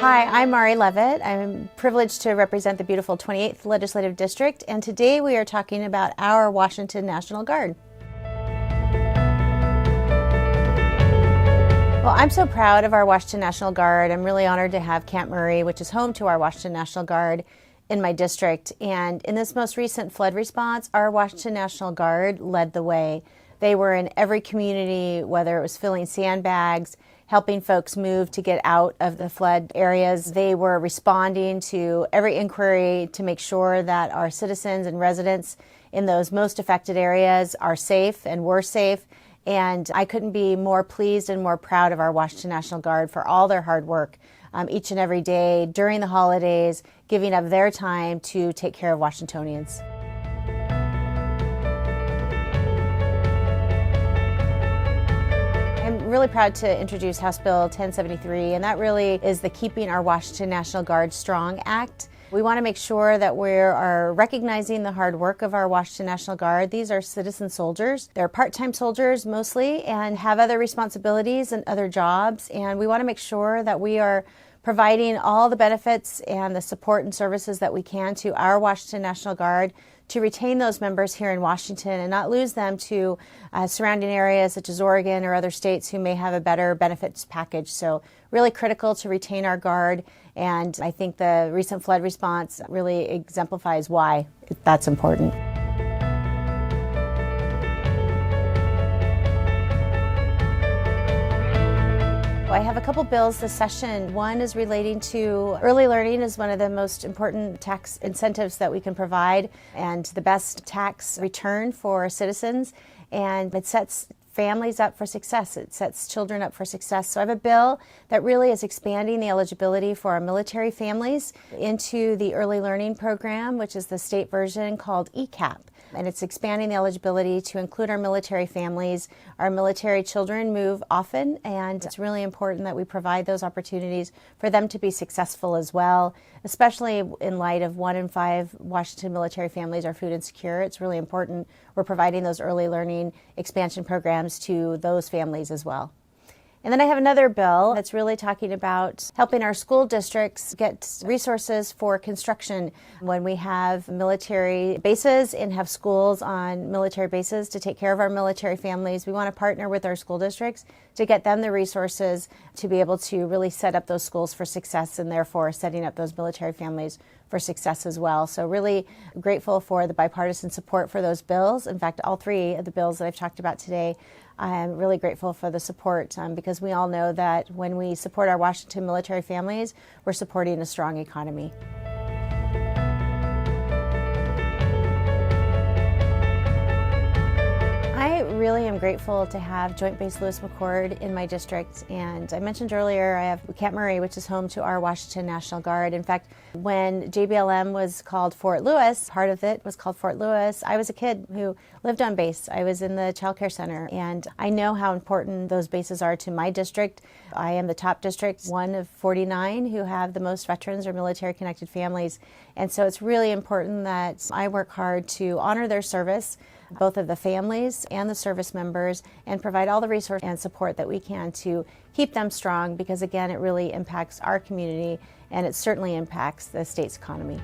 Hi, I'm Leavitt. I'm privileged to represent the beautiful 28th Legislative District, and today we are talking about our Washington National Guard. Well, I'm so proud of our Washington National Guard. I'm really honored to have Camp Murray, which is home to our Washington National Guard, in my district. And in this most recent flood response, our Washington National Guard led the way. They were in every community, whether it was filling sandbags, helping folks move to get out of the flood areas. They were responding to every inquiry to make sure that our citizens and residents in those most affected areas are safe and were safe. And I couldn't be more pleased and more proud of our Washington National Guard for all their hard work each and every day during the holidays, giving up their time to take care of Washingtonians. I'm really proud to introduce House Bill 1073, and that really is the Keeping Our Washington National Guard Strong Act. We want to make sure that we are recognizing the hard work of our Washington National Guard. These are citizen soldiers. They're part-time soldiers mostly and have other responsibilities and other jobs, and we want to make sure that we are providing all the benefits and the support and services that we can to our Washington National Guard to retain those members here in Washington and not lose them to surrounding areas such as Oregon or other states who may have a better benefits package. So really critical to retain our Guard, and I think the recent flood response really exemplifies why that's important. I have a couple bills this session. One is relating to early learning is one of the most important tax incentives that we can provide and the best tax return for citizens, and it sets families up for success. It sets children up for success. So I have a bill that really is expanding the eligibility for our military families into the early learning program, which is the state version called ECAP. And it's expanding the eligibility to include our military families. Our military children move often, and it's really important that we provide those opportunities for them to be successful as well, especially in light of 1 in 5 Washington military families are food insecure. It's really important we're providing those early learning expansion programs to those families as well. And then I have another bill that's really talking about helping our school districts get resources for construction. When we have military bases and have schools on military bases to take care of our military families, we want to partner with our school districts to get them the resources to be able to really set up those schools for success, and therefore setting up those military families for success as well. So really grateful for the bipartisan support for those bills. In fact, all 3 of the bills that I've talked about today, I'm really grateful for the support because we all know that when we support our Washington military families, we're supporting a strong economy. I really am grateful to have Joint Base Lewis McChord in my district, and I mentioned earlier I have Camp Murray, which is home to our Washington National Guard. In fact, when JBLM was called Fort Lewis, part of it was called Fort Lewis, I was a kid who lived on base. I was in the child care center, and I know how important those bases are to my district. I am the top district, one of 49 who have the most veterans or military-connected families, and so it's really important that I work hard to honor their service, both of the families and the service members, and provide all the resources and support that we can to keep them strong, because again, it really impacts our community and it certainly impacts the state's economy.